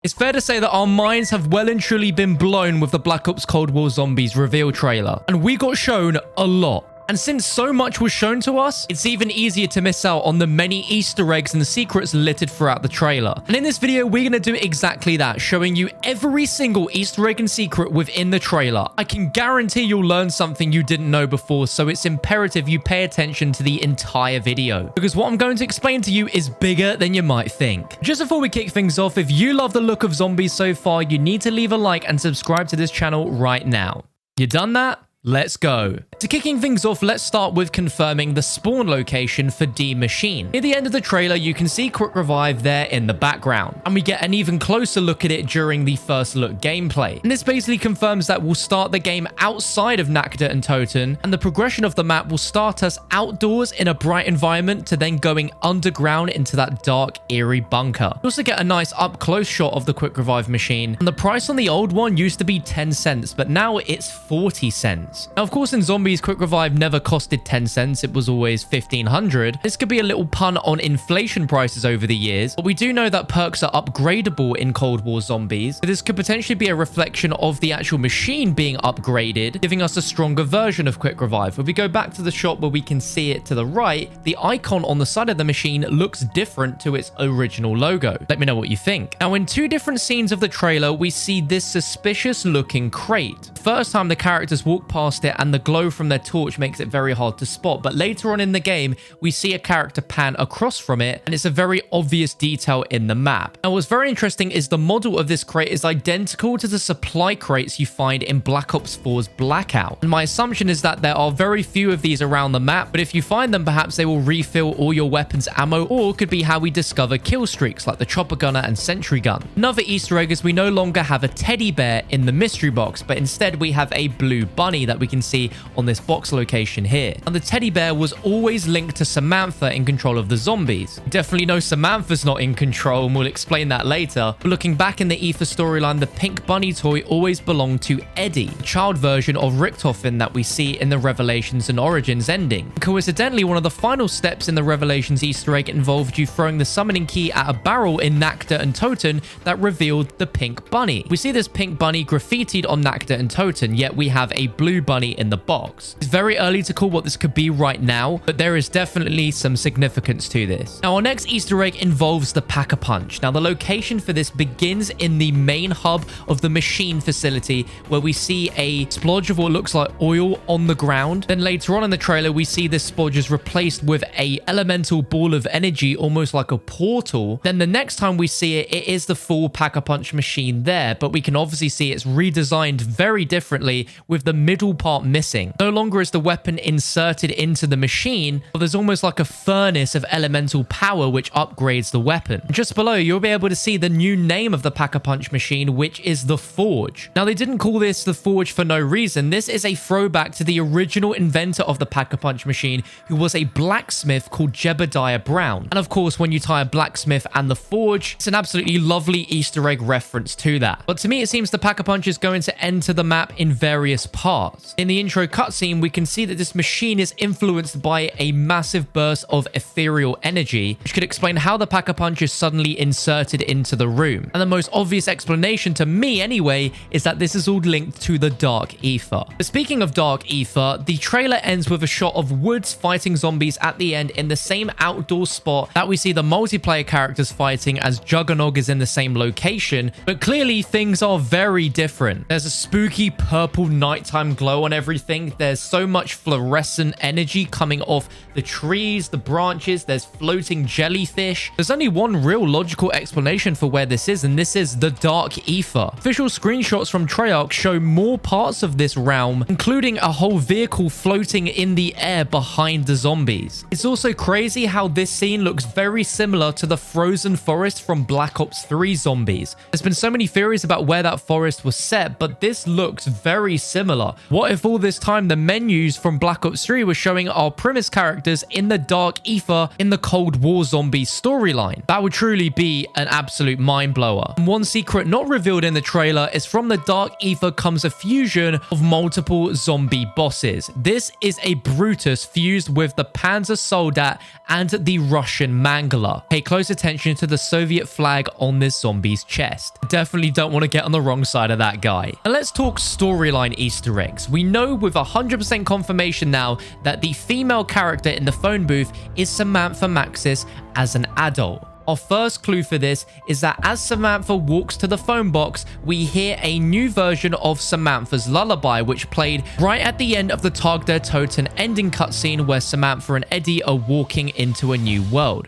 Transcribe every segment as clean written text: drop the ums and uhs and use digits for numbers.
It's fair to say that our minds have well and truly been blown with the Black Ops Cold War Zombies reveal trailer, and we got shown a lot. And since so much was shown to us, it's even easier to miss out on the many Easter eggs and secrets littered throughout the trailer. And in this video, we're going to do exactly that, showing you every single Easter egg and secret within the trailer. I can guarantee you'll learn something you didn't know before, so it's imperative you pay attention to the entire video, because what I'm going to explain to you is bigger than you might think. Just before we kick things off, if you love the look of zombies so far, you need to leave a like and subscribe to this channel right now. You done that? Let's go. To kicking things off, let's start with confirming the spawn location for D Machine. Near the end of the trailer, you can see Quick Revive there in the background, and we get an even closer look at it during the first look gameplay. And this basically confirms that we'll start the game outside of Nectar and Totem, and the progression of the map will start us outdoors in a bright environment to then going underground into that dark, eerie bunker. You also get a nice up-close shot of the Quick Revive machine, and the price on the old one used to be 10 cents, but now it's 40 cents. Now, of course, in Zombies, Quick Revive never costed 10 cents. It was always 1500. This could be a little pun on inflation prices over the years, but we do know that perks are upgradable in Cold War Zombies. So this could potentially be a reflection of the actual machine being upgraded, giving us a stronger version of Quick Revive. If we go back to the shot where we can see it to the right, the icon on the side of the machine looks different to its original logo. Let me know what you think. Now, in two different scenes of the trailer, we see this suspicious looking crate. First time the characters walk past it and the glow from their torch makes it very hard to spot, but later on in the game we see a character pan across from it, and it's a very obvious detail in the map. Now, what's very interesting is the model of this crate is identical to the supply crates you find in Black Ops 4's Blackout, and my assumption is that there are very few of these around the map, but if you find them, perhaps they will refill all your weapons ammo, or could be how we discover kill streaks like the chopper gunner and sentry gun. Another Easter egg is we no longer have a teddy bear in the mystery box, but instead we have a blue bunny that we can see on this box location here. And the teddy bear was always linked to Samantha in control of the zombies. Definitely know Samantha's not in control, and we'll explain that later. But looking back in the Aether storyline, the pink bunny toy always belonged to Eddie, the child version of Richtofen that we see in the Revelations and Origins ending. And coincidentally, one of the final steps in the Revelations Easter egg involved you throwing the summoning key at a barrel in Nectar and Totem that revealed the pink bunny. We see this pink bunny graffitied on Nectar and Totem, yet we have a blue bunny in the box. It's very early to call what this could be right now, but there is definitely some significance to this. Now, our next Easter egg involves the PackAPunch. Now, the location for this begins in the main hub of the machine facility, where we see a splodge of what looks like oil on the ground. Then later on in the trailer, we see this splodge is replaced with a elemental ball of energy, almost like a portal. Then the next time we see it, it is the full PackAPunch machine there, but we can obviously see it's redesigned very differently with the middle part missing. No longer is the weapon inserted into the machine, but there's almost like a furnace of elemental power which upgrades the weapon. Just below, you'll be able to see the new name of the PackAPunch machine, which is the Forge. Now, they didn't call this the Forge for no reason. This is a throwback to the original inventor of the PackAPunch machine, who was a blacksmith called Jebediah Brown. And of course, when you tie a blacksmith and the Forge, it's an absolutely lovely Easter egg reference to that. But to me, it seems the PackAPunch is going to enter the map in various parts. In the intro cutscene, we can see that this machine is influenced by a massive burst of ethereal energy, which could explain how the PackAPunch is suddenly inserted into the room. And the most obvious explanation, to me anyway, is that this is all linked to the Dark Aether. But speaking of Dark Aether, the trailer ends with a shot of Woods fighting zombies at the end in the same outdoor spot that we see the multiplayer characters fighting, as Juggernog is in the same location, but clearly things are very different. There's a spooky purple nighttime glow on everything. There's so much fluorescent energy coming off the trees, the branches. There's floating jellyfish. There's only one real logical explanation for where this is, and this is the Dark Aether. Official screenshots from Treyarch show more parts of this realm, including a whole vehicle floating in the air behind the zombies. It's also crazy how this scene looks very similar to the frozen forest from Black Ops 3 Zombies. There's been so many theories about where that forest was set, but this looks looks very similar. What if all this time the menus from Black Ops 3 were showing our premise characters in the Dark Aether in the Cold War Zombies storyline? That would truly be an absolute mind blower. And one secret not revealed in the trailer is from the Dark Aether comes a fusion of multiple zombie bosses. This is a Brutus fused with the Panzer Soldat and the Russian Mangler. Pay close attention to the Soviet flag on this zombie's chest. Definitely don't want to get on the wrong side of that guy. And let's talk storyline Easter eggs. We know with 100% confirmation now that the female character in the phone booth is Samantha Maxis as an adult. Our first clue for this is that as Samantha walks to the phone box, we hear a new version of Samantha's lullaby, which played right at the end of the Nectar and Totem ending cutscene where Samantha and Eddie are walking into a new world.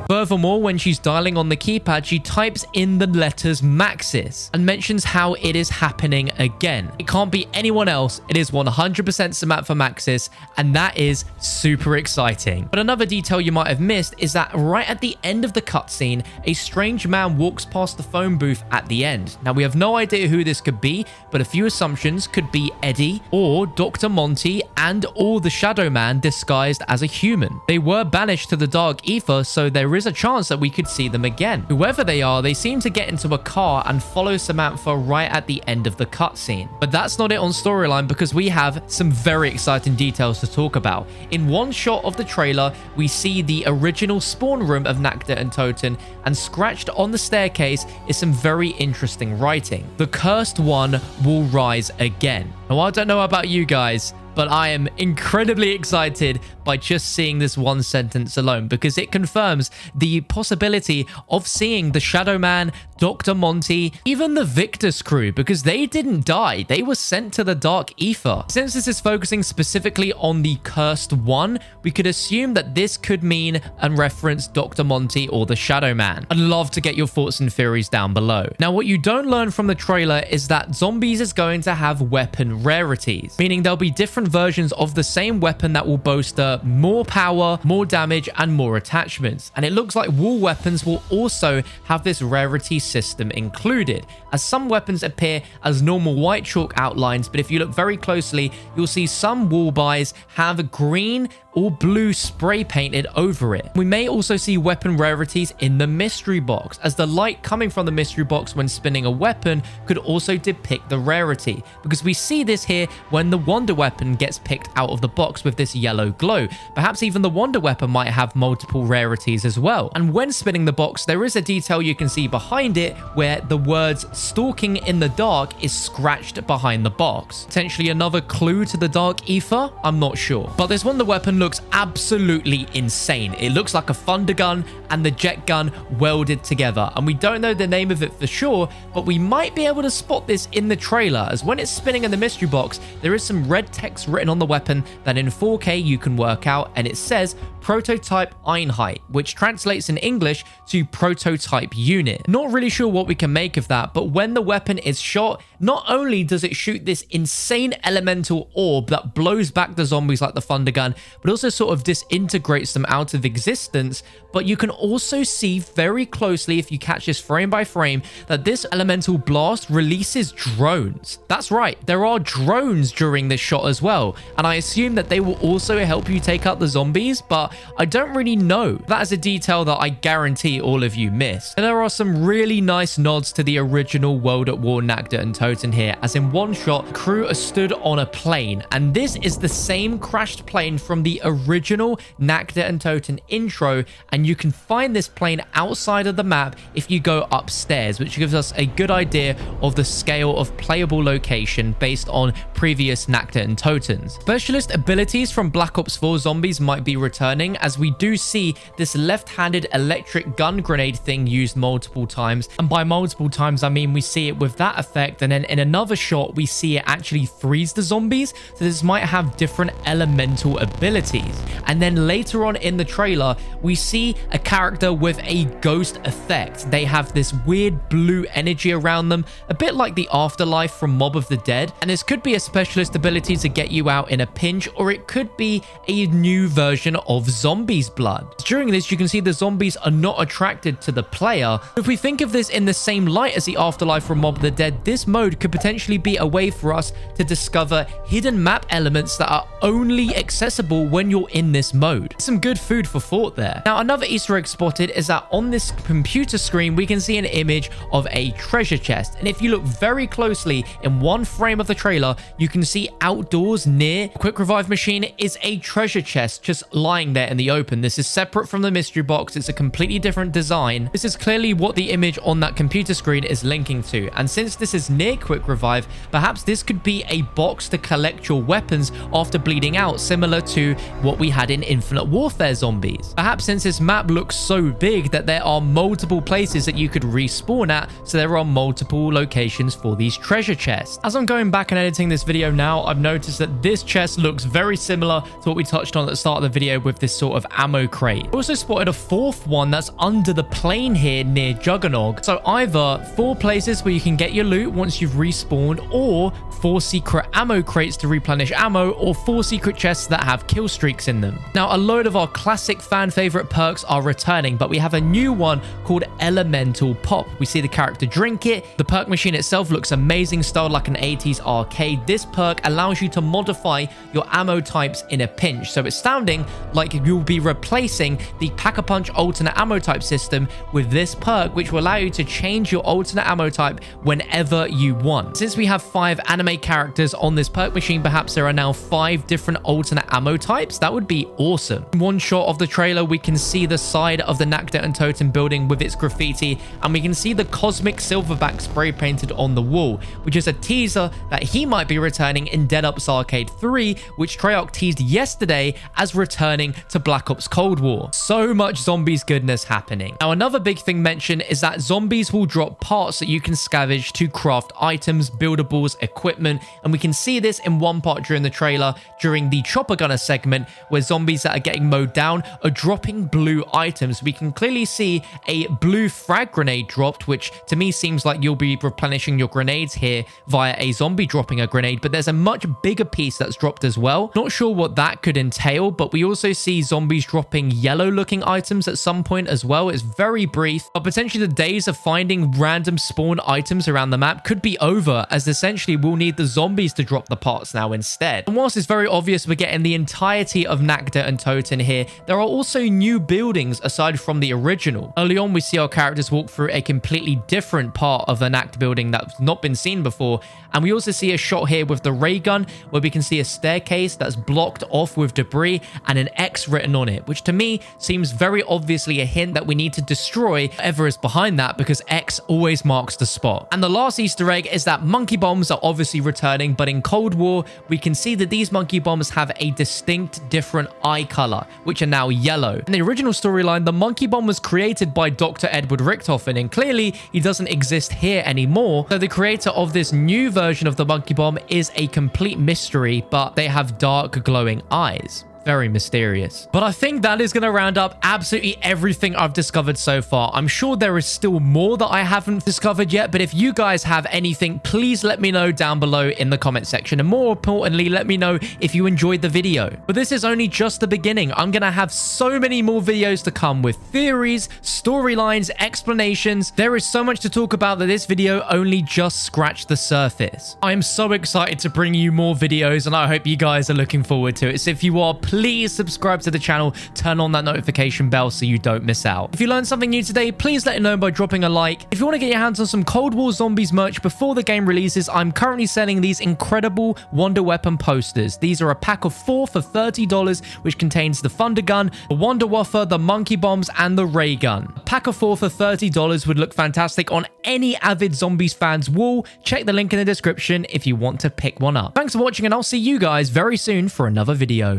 Furthermore, when she's dialing on the keypad, she types in the letters Maxis and mentions how it is happening again. It can't be anyone else. It is 100% Samantha Maxis, and that is super exciting. But another detail you might have missed is that right at the end of the cutscene, a strange man walks past the phone booth at the end. Now, we have no idea who this could be, but a few assumptions could be Eddie or Dr. Monty and or the Shadow Man disguised as a human. They were banished to the Dark Aether, so there is a chance that we could see them again. Whoever they are, they seem to get into a car and follow Samantha right at the end of the cutscene. But that's not it on storyline, because we have some very exciting details to talk about. In one shot of the trailer, we see the original spawn room of Nectar and Totem, and scratched on the staircase is some very interesting writing. The cursed one will rise again. Now, I don't know about you guys, but I am incredibly excited by just seeing this one sentence alone, because it confirms the possibility of seeing the Shadow Man, Dr. Monty, even the Victus crew, because they didn't die. They were sent to the Dark Aether. Since this is focusing specifically on the Cursed One, we could assume that this could mean and reference Dr. Monty or the Shadow Man. I'd love to get your thoughts and theories down below. Now, what you don't learn from the trailer is that Zombies is going to have weapon rarities, meaning there'll be different versions of the same weapon that will boast more power, more damage, and more attachments. And it looks like wall weapons will also have this rarity system included, as some weapons appear as normal white chalk outlines, but if you look very closely, you'll see some wall buys have green or blue spray painted over it. We may also see weapon rarities in the mystery box, as the light coming from the mystery box when spinning a weapon could also depict the rarity, because we see this here when the wonder weapon gets picked out of the box with this yellow glow. Perhaps even the wonder weapon might have multiple rarities as well. And when spinning the box, there is a detail you can see behind it where the words "stalking in the dark" is scratched behind the box. Potentially another clue to the Dark Aether? I'm not sure. But this wonder weapon looks absolutely insane. It looks like a thunder gun and the jet gun welded together, and we don't know the name of it for sure, but we might be able to spot this in the trailer, as when it's spinning in the mystery box, there is some red text written on the weapon that in 4K you can work out, and it says Prototype Einheit, which translates in English to prototype unit. Not really sure what we can make of that, but when the weapon is shot, not only does it shoot this insane elemental orb that blows back the zombies like the thunder gun, but also sort of disintegrates them out of existence. But you can also see very closely, if you catch this frame by frame, that this elemental blast releases drones. That's right, there are drones during this shot as well, and I assume that they will also help you take out the zombies, but I don't really know. That is a detail that I guarantee all of you missed. And there are some really nice nods to the original World at War Nectar and Totem here, as in one shot, crew are stood on a plane, and this is the same crashed plane from the original Nectar and Totem intro, and you can find this plane outside of the map if you go upstairs, which gives us a good idea of the scale of playable location based on previous Nectar and Totems. Specialist abilities from Black Ops 4 Zombies might be returning, as we do see this left-handed electric gun grenade thing used multiple times, and by multiple times I mean we see it with that effect, and then in another shot we see it actually freeze the zombies, so this might have different elemental abilities. abilities. And then later on in the trailer, we see a character with a ghost effect. They have this weird blue energy around them, a bit like the afterlife from Mob of the Dead. And this could be a specialist ability to get you out in a pinch, or it could be a new version of zombies blood. During this, you can see the zombies are not attracted to the player. If we think of this in the same light as the afterlife from Mob of the Dead, this mode could potentially be a way for us to discover hidden map elements that are only accessible when you're in this mode. Some good food for thought there. Now, another Easter egg spotted is that on this computer screen, we can see an image of a treasure chest. And if you look very closely in one frame of the trailer, you can see outdoors near the quick revive machine is a treasure chest just lying there in the open. This is separate from the mystery box. It's a completely different design. This is clearly what the image on that computer screen is linking to. And since this is near quick revive, perhaps this could be a box to collect your weapons after bleeding out, similar to what we had in Infinite Warfare Zombies. Perhaps since this map looks so big that there are multiple places that you could respawn at, so there are multiple locations for these treasure chests. As I'm going back and editing this video now, I've noticed that this chest looks very similar to what we touched on at the start of the video with this sort of ammo crate. I also spotted a fourth one that's under the plane here near Juggernog. So either 4 places where you can get your loot once you've respawned, or 4 secret ammo crates to replenish ammo, or 4 secret chests that have kill streaks in them. Now, a load of our classic fan favorite perks are returning, but we have a new one called Elemental Pop. We see the character drink it. The perk machine itself looks amazing, styled like an 80s arcade. This perk allows you to modify your ammo types in a pinch. So it's sounding like you'll be replacing the PackAPunch alternate ammo type system with this perk, which will allow you to change your alternate ammo type whenever you want. Since we have 5 anime characters on this perk machine, perhaps there are now 5 different alternate ammo types. That would be awesome. In one shot of the trailer, we can see the side of the Nectar and Totem building with its graffiti, and we can see the cosmic silverback spray painted on the wall, which is a teaser that he might be returning in Dead Ops Arcade 3, which Treyarch teased yesterday as returning to Black Ops Cold War. So much zombies goodness happening. Now, another big thing mentioned is that zombies will drop parts that you can scavenge to craft items, buildables, equipment, and we can see this in one part during the trailer, during the chopper gunner segment, where zombies that are getting mowed down are dropping blue items. We can clearly see a blue frag grenade dropped, which to me seems like you'll be replenishing your grenades here via a zombie dropping a grenade, but there's a much bigger piece that's dropped as well. Not sure what that could entail, but we also see zombies dropping yellow looking items at some point as well. It's very brief, but potentially the days of finding random spawn items around the map could be over, as essentially we'll need the zombies to drop the parts now instead. And whilst it's very obvious we're getting the entirety of Nectar and Totem here, there are also new buildings aside from the original. Early on, we see our characters walk through a completely different part of the Nectar building that's not been seen before, and we also see a shot here with the ray gun where we can see a staircase that's blocked off with debris and an X written on it, which to me seems very obviously a hint that we need to destroy whatever is behind that, because X always marks the spot. And the last Easter egg is that monkey bombs are obviously returning, but in Cold War, we can see that these monkey bombs have a distinct different eye color, which are now yellow. In the original storyline, the monkey bomb was created by Dr. Edward Richtofen, and clearly he doesn't exist here anymore. So the creator of this new version of the monkey bomb is a complete mystery, but they have dark glowing eyes. Very mysterious. But I think that is going to round up absolutely everything I've discovered so far. I'm sure there is still more that I haven't discovered yet, but if you guys have anything, please let me know down below in the comment section. And more importantly, let me know if you enjoyed the video. But this is only just the beginning. I'm going to have so many more videos to come with theories, storylines, explanations. There is so much to talk about that this video only just scratched the surface. I am so excited to bring you more videos, and I hope you guys are looking forward to it. So if you are, please subscribe to the channel, turn on that notification bell so you don't miss out. If you learned something new today, please let me know by dropping a like. If you want to get your hands on some Cold War Zombies merch before the game releases, I'm currently selling these incredible Wonder Weapon posters. These are a pack of 4 for $30, which contains the Thunder Gun, the Wonder Waffer, the Monkey Bombs, and the Ray Gun. A pack of 4 for $30 would look fantastic on any avid Zombies fan's wall. Check the link in the description if you want to pick one up. Thanks for watching, and I'll see you guys very soon for another video.